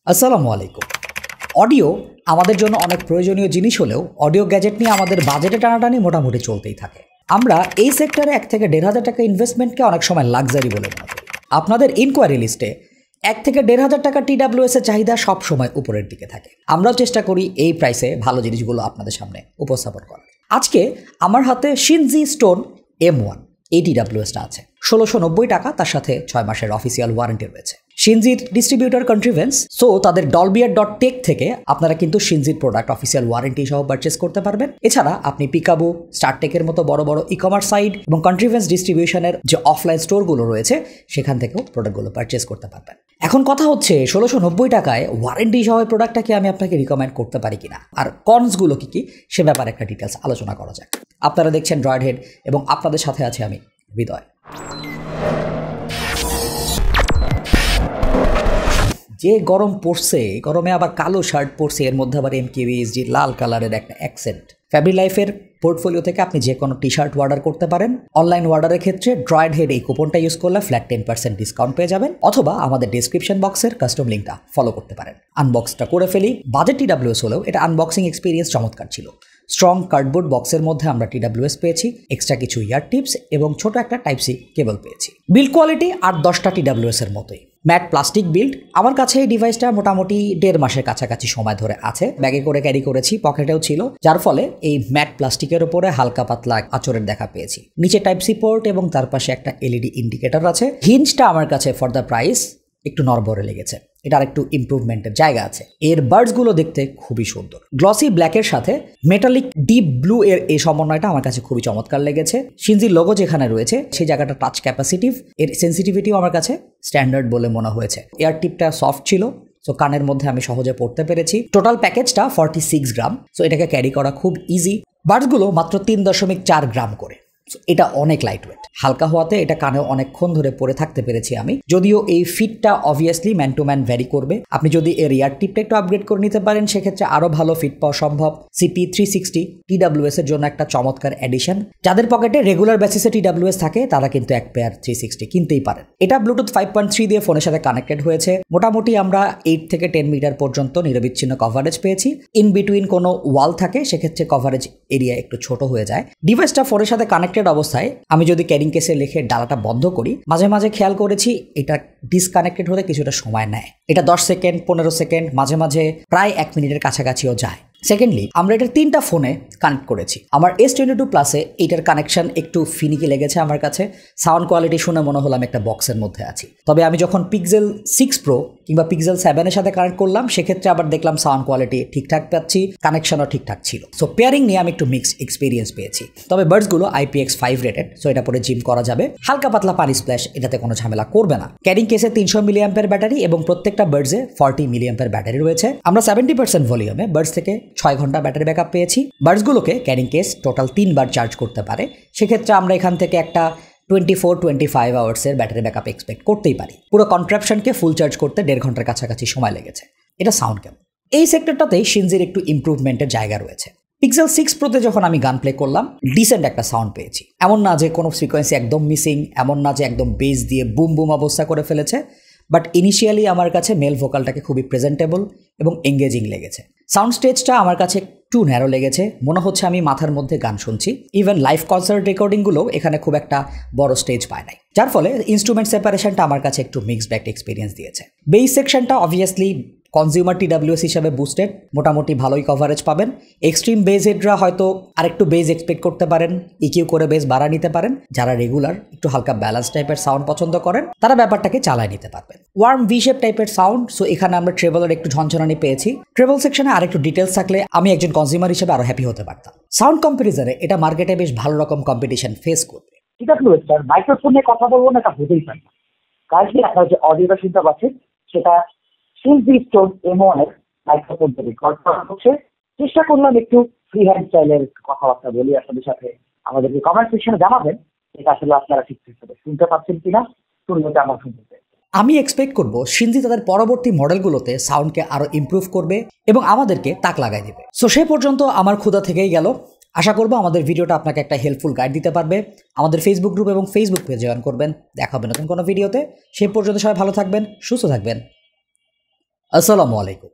আসসালামু আলাইকুম। অডিও আমাদের জন্য অনেক প্রয়োজনীয় জিনিস হলেও অডিও গ্যাজেট নিয়ে আমাদের বাজেটে টানাটানি মোটামুটি চলতেই থাকে। আমরা এই সেক্টরে 1 থেকে 1,500 টাকা ইনভেস্টমেন্টকে অনেক সময় লাক্সারি বলে মনে করি। আপনাদের ইনকোয়ারি লিস্টে 1 থেকে 1,500 টাকা TWS এর চাহিদা সবসময় উপরের দিকে থাকে। আমরাও চেষ্টা করি এই প্রাইসে ভালো জিনিসগুলো আপনাদের সামনে উপস্থাপন করার। আজকে আমার হাতে শিনজি স্টোন M1 এই TWSটা আছে ১৬৯০ টাকা, তার সাথে 6 মাসের অফিসিয়াল ওয়ারেন্টি রয়েছে। শিনজির ডিস্ট্রিবিউটর কন্ট্রিভেন্স, সো তাদের dolbier.tech থেকে আপনারা কিন্তু শিনজির প্রোডাক্ট অফিসিয়াল ওয়ারেন্টি সহ পারচেস করতে পারবেন। এছাড়া আপনি পিকাবু, স্টারটেকের মতো বড় বড় ই কমার্স সাইট এবং কন্ট্রিভেন্স ডিস্ট্রিবিউশনের যে অফলাইন স্টোরগুলো রয়েছে সেখান থেকেও প্রোডাক্টগুলো পারচেস করতে পারবেন। এখন কথা হচ্ছে ১৬৯০ টাকায় ওয়ারেন্টি সহ প্রোডাক্টটাকে আমি আপনাকে রিকমেন্ড করতে পারি কিনা, আর কনসগুলো কি সে ব্যাপারে একটা ডিটেলস আলোচনা করা যাক। আপনারা দেখছেন ড্রয়েড হেড এবং আপনাদের সাথে আছে আমি হৃদয়। যে গরম পড়ছে, গরমে আবার কালো শার্ট পরছে, এর মধ্যে আবার MKBHD লাল কালারের একটা অ্যাকসেন্ট। ফ্যাব্রি লাইফের পোর্টফোলিও থেকে আপনি যে কোনো টি শার্ট অর্ডার করতে পারেন। অনলাইন অর্ডারের ক্ষেত্রে ড্রয়েড হেড এই কুপনটা ইউজ করলে ফ্ল্যাট 10% ডিসকাউন্ট পেয়ে যাবেন, অথবা আমাদের ডেসক্রিপশন বক্সের কাস্টম লিঙ্কটা ফলো করতে পারেন। আনবক্সটা করে ফেলি। বাজেট TWS হলেও এটা আনবক্সিং এক্সপিরিয়েন্স চমৎকার ছিল। স্ট্রং কার্ডবোর্ড বক্সের মধ্যে আমরা TWS পেয়েছি, এক্সট্রা কিছু ইয়ার টিপস এবং ছোট একটা টাইপ সি কেবল পেয়েছি। বিল্ড কোয়ালিটি 8-10টা TWS এর মতোই। Matte plastic build. আমার কাছে এই ডিভাইসটা মোটামুটি 1.5 মাসের কাছাকাছি সময় ধরে আছে। ব্যাগে করে ক্যারি করেছি, পকেটেও ছিল, যার ফলে এই ম্যাট প্লাস্টিকের উপরে হালকা পাতলা আঁচড়ের দেখা পেয়েছি। নিচে টাইপ সি পোর্ট এবং তার পাশে একটা LED ইন্ডিকেটর আছে। হিঞ্জটা আমার কাছে ফর দ্য প্রাইস একটু নড়বড়ে লেগেছে, এটা আরেকটু ইমপ্রুভমেন্টের জায়গা আছে। এর বার্ডসগুলো দেখতে খুবই সুন্দর। গ্লসি ব্ল্যাকের সাথে মেটালিক ডিপ ব্লু এর এই সমন্বয়টা আমার কাছে খুবই চমৎকার লেগেছে। শিনজির লোগো যেখানে রয়েছে সেই জায়গাটা টাচ ক্যাপাসিটিভ, এর সেন্সিটিভিটিও আমার কাছে স্ট্যান্ডার্ড বলে মনে হয়েছে। এয়ার টিপটা সফট ছিল, সো কানের মধ্যে আমি সহজে পড়তে পেরেছি। টোটাল প্যাকেজটা 46 গ্রাম, সো এটাকে ক্যারি করা খুব ইজি। বার্ডসগুলো মাত্র 3.4 গ্রাম করে, এটা অনেক লাইট ওয়েট। হালকা হওয়াতে এটা কানে অনেকক্ষণ ধরে পরে থাকতে পেরেছি আমি। যদিও এই ফিটটা obviously man to man vary করবে। আপনি যদি এর ইয়ার টিপটা একটু আপগ্রেড করে নিতে পারেন সেক্ষেত্রে আরো ভালো ফিট পাওয়া সম্ভব। CP360 TWS এর জন্য একটা চমৎকার এডিশন। যাদের পকেটে রেগুলার বেসিসে TWS থাকে তারা কিন্তু এক পেয়ার 360 কিনতেই পারেন। এটা ব্লুটুথ 5.3 দিয়ে ফোনের সাথে কানেক্টেড হয়েছে। মোটামুটি আমরা 8 থেকে 10 মিটার পর্যন্ত নিরবিচ্ছিন্ন কভারেজ পেয়েছি। ইন বিটুইন কোনো ওয়াল থাকে সেক্ষেত্রে কভারেজ এরিয়া একটু ছোট হয়ে যায়। ডিভাইসটা ফোনের সাথে কানেক্টেড অবস্থায় আমি যদি ক্যারিং কেসে লিখে ডালাটা বন্ধ করি, মাঝে মাঝে খেয়াল করেছি এটা ডিসকানেক্টেড হতে কিছুটা সময় নেয়। এটা 10 সেকেন্ড, 15 সেকেন্ড, মাঝে মাঝে প্রায় 1 মিনিটের কাছাকাছিও যায়। সেকেন্ডলি, আমরা এটার 3টা ফোনে কানেক্ট করেছি। আমার S22 প্লাসে এটার কানেকশন একটু ফিনিকি লেগেছে আমার কাছে। সাউন্ড কোয়ালিটি শুনে মনে হলো আমি একটা বক্সের মধ্যে আছি। তবে আমি যখন Pixel 6 Pro কিংবা Pixel 7 এর সাথে কানেক্ট করলাম সেক্ষেত্রে আবার দেখলাম সাউন্ড কোয়ালিটি ঠিকঠাক পাচ্ছি, কানেকশনও ঠিকঠাক ছিল। সো পেয়ারিং নিয়ে আমি একটু মিক্সড এক্সপিরিয়েন্স পেয়েছি। তবে বার্ডসগুলো IPX5 রেটেড, সো এটা পরে জিম করা যাবে। হালকা পাতলা পানি স্প্ল্যাশ এটাতে কোনো ঝামেলা করবে না। ক্যারিং কেসে 300 মিলিঅ্যাম্পের ব্যাটারি এবং প্রত্যেকটা বার্ডসে 40 মিলিঅ্যাম্পের ব্যাটারি রয়েছে। আমরা 70% ভলিউমে বার্ডস থেকে 6 ঘন্টা ব্যাটারি ব্যাকআপ পেয়েছি। বার্ডসগুলোকে ক্যারিং কেস টোটাল 3 বার চার্জ করতে পারে। সেক্ষেত্রে আমরা এখান থেকে একটা 24-25 আওয়ার্সের ব্যাটারি ব্যাকআপ এক্সপেক্ট করতেই পারি। পুরো কন্ট্রাপশনকে ফুল চার্জ করতে 1.5 ঘন্টার কাছাকাছি সময় লেগেছে। এটা সাউন্ড কেমন? এই সেক্টরটাতেই শিনজির একটু ইমপ্রুভমেন্টের জায়গা রয়েছে। Pixel 6 Proতে যখন আমি গান প্লে করলাম ডিসেন্ট একটা সাউন্ড পেয়েছি। এমন না যে কোনো ফ্রিকোয়েন্সি একদম মিসিং, এমন না যে একদম বেস দিয়ে বুম বুম অবস্থা করে ফেলেছে, বাট ইনিশিয়ালি আমার কাছে মেল ভোকালটাকে খুবই প্রেজেন্টেবল এবং এঙ্গেজিং লেগেছে। সাউন্ড স্টেজটা আমার কাছে একটু ন্যারো লেগেছে, মনে হচ্ছে আমি মাথার মধ্যে গান শুনছি। ইভেন লাইভ কনসার্ট রেকর্ডিংগুলোও এখানে খুব একটা বড় স্টেজ পায় নাই, যার ফলে ইনস্ট্রুমেন্ট সেপারেশনটা আমার কাছে একটু মিক্সড ব্যাক এক্সপিরিয়েন্স দিয়েছে। বেস সেকশনটা অবভিয়াসলি কনজিউমার TWS হিসাবে বুস্টেড, মোটামুটি ভালোই কভারেজ পাবেন। এক্সট্রিম বেজ হেডরা হয়তো আরেকটু বেজ এক্সপেক্ট করতে পারেন, ইকিউ করে বেজ বাড়া নিতে পারেন। যারা রেগুলার একটু হালকা ব্যালেন্স টাইপের সাউন্ড পছন্দ করেন তারা ব্যাপারটাকে চালায় নিতে পারবেন। ওয়ার্ম ভি শেপ টাইপের সাউন্ড, সো এখানে আমরা ট্রেবলের একটু ঝনঝনানি পেয়েছি। ট্রেবল সেকশনে আরেকটু ডিটেলস থাকলে আমি একজন কনজিউমার হিসেবে আরো হ্যাপি হতে পারতাম। সাউন্ড কম্পারিজনে এটা মার্কেটে বেশ ভালো রকম কম্পিটিশন ফেস করবে। TWS স্যার মাইক্রোফোন নিয়ে কথা বলবো না, এটা হতেই পারে না। কাজে আপনারা যে অডিওটা শুনতে পাচ্ছেন সেটা শিনজি স্টোন M1 এর মাইক্রোফোন থেকে রেকর্ড করা হচ্ছে। চেষ্টা করলাম একটু ফ্রি হ্যান্ড স্টাইলের কথাবার্তা বলি আপনাদের সাথে। আমাদেরকে কমেন্ট সেকশনে জানাবেন এটা আসলে আপনারা ঠিকঠাক শুনতে পাচ্ছেন কিনা, শুনলে আমার শুনতে। আমি এক্সপেক্ট করব শিনজি তাদের পরবর্তী মডেলগুলোতে সাউন্ডকে আরো ইমপ্রুভ করবে এবং আমাদেরকে তাক লাগাই দেবে। সো সে পর্যন্ত আমার ক্ষুধা থেকেই গেল। আশা করব আমাদের ভিডিওটা আপনাকে একটা হেল্পফুল গাইড দিতে পারবে। আমাদের ফেসবুক গ্রুপ এবং ফেসবুক পেজ জয়েন করবেন। দেখা হবে নতুন কোনো ভিডিওতে। সে পর্যন্ত সবাই ভালো থাকবেন, সুস্থ থাকবেন। আসসালামু আলাইকুম।